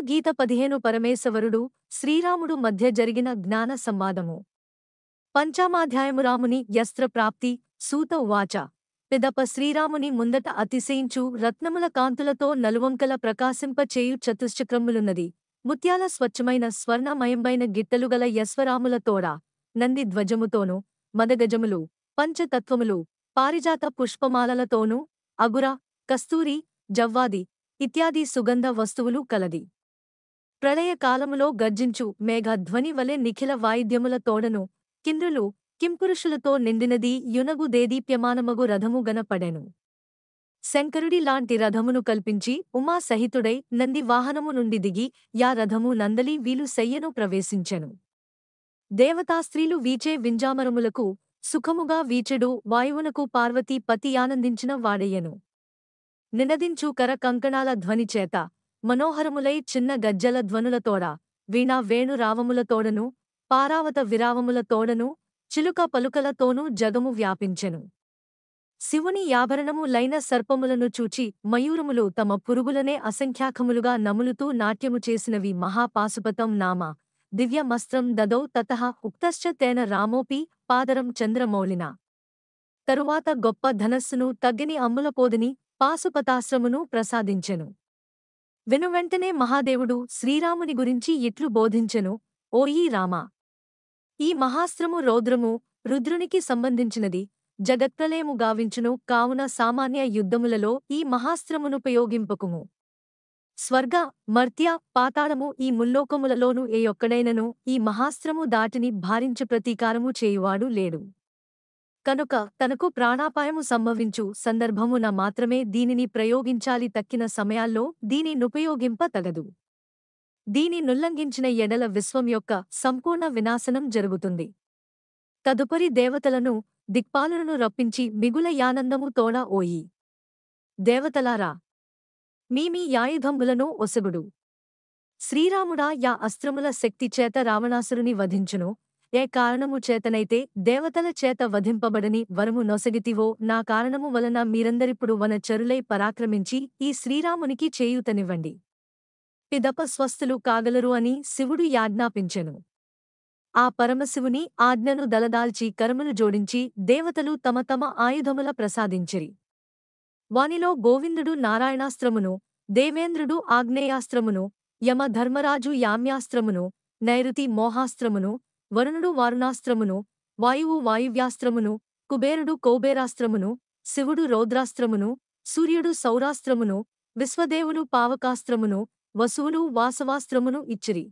గీత 15 పరమేశవరుడు, శ్రీరాముడు మధ్య జరిగిన జ్ఞాన సంవాదము. పంచామాధ్యాయము రాముని యస్త్ర ప్రాప్తి. సూత ఉవాచ. పిదప శ్రీరాముని ముందట అతిశయించు రత్నముల కాంతులతో నలువంకల ప్రకాశింపచేయు చతుశ్చక్రములున్నది. ముత్యాల స్వచ్ఛమైన స్వర్ణమయంబైన గిట్టలుగల యశ్వరాముల తోడ, నంది ధ్వజముతోనూ, మదగజములు, పంచతత్వములు, పారిజాత పుష్పమాలలతోనూ, అగుర, కస్తూరి, జవ్వాది ఇత్యాది సుగంధ వస్తువులు కలది. ప్రళయకాలములో గర్జించు మేఘ ధ్వని వలె నిఖిల వాయిద్యముల తోడను, కింద్రులు, కింపురుషులతో నిండినది యునగు దేదీప్యమానమగు రథము గనపడెను. శంకరుడి లాంటి రథమును కల్పించి ఉమా సహితుడై నంది వాహనము నుండి దిగి యా రథము నందలి వీలు శయ్యను ప్రవేశించెను. దేవతాస్త్రీలు వీచే వింజామరములకు సుఖముగా వీచెడు వాయువునకు పార్వతీ పతి ఆనందించిన వాడయ్యను. నినదించు కర కంకణాల ధ్వనిచేత మనోహరములై చిన్న గజ్జల ధ్వనులతోడ, వీణా వేణు రావములతోడను, పారావత విరావముల తోడను, చిలుక పలుకలతోనూ జగము వ్యాపించెను. శివుని యాభరణము లైన సర్పములను చూచి మయూరములు తమ పురుగులనే అసంఖ్యాకములుగా నములుతూ నాట్యము చేసినవి. మహాపాశుపతం నామ దివ్యమస్త్రం దదౌ తతః ఉక్తశ్చ తేన రామోపి పాదరం చంద్రమౌళిన. తరువాత గొప్ప ధనస్సును తగ్గని అమ్ములపోదిని పాశుపతాశ్రమును ప్రసాదించెను. వెనువెంటనే మహాదేవుడు శ్రీరాముని గురించి ఇట్లు బోధించెను. ఓయీ రామా! ఈ మహాస్త్రము రౌద్రము, రుద్రునికి సంబంధించినది, జగత్ప్రళయము గావించును. కావున సామాన్య యుద్ధములలో ఈ మహాస్త్రమునుపయోగింపకుము. స్వర్గ, మర్త్య, పాతాళము ఈ ముల్లోకములలోనూ ఏ ఒక్కడైనను ఈ మహాస్త్రము దాటిని భారించి ప్రతీకారము చేయువాడు లేడు. కనుక తనకు ప్రాణాపాయము సంభవించు సందర్భమున మాత్రమే దీనిని ప్రయోగించాలి. తక్కిన సమయాల్లో దీని నుపయోగింప తగదు. దీని నుల్లంఘించిన ఎడల విశ్వం యొక్క సంపూర్ణ వినాశనం జరుగుతుంది. తదుపరి దేవతలను, దిక్పాలులను రప్పించి మిగుల యానందము తోడ ఓయి దేవతలారా! మీ యాయుధంబులను ఒసగుడు. శ్రీరాముడా యా అస్త్రముల శక్తి చేత రావణాసురుని వధించును, ఏ కారణము చేతనైతే దేవతల చేత వధింపబడని వరము నొసగితివో నా కారణము వలన మీరందరిప్పుడు వనచరులై పరాక్రమించి ఈ శ్రీరామునికి చేయూతనివ్వండి. పిదప స్వస్థులు కాగలరు అని శివుడు యాజ్ఞాపించెను. ఆ పరమశివుని ఆజ్ఞను దలదాల్చి కరములు జోడించి దేవతలు తమ తమ ఆయుధముల ప్రసాదించిరి. వానిలో గోవిందుడు నారాయణాస్త్రమును, దేవేంద్రుడు ఆగ్నేయాస్త్రమును, యమ ధర్మరాజు యామ్యాస్త్రమును, నైరుతి మోహాస్త్రమును, వరుణుడు వారుణాస్త్రమును, వాయువు వాయువ్యాస్త్రమును, కుబేరుడు కౌబేరాస్త్రమును, శివుడు రౌద్రాస్త్రమును, సూర్యుడు సౌరాస్త్రమును, విశ్వదేవులు పావకాస్త్రమును, వసువులు వాసవాస్త్రమును ఇచ్చిరి.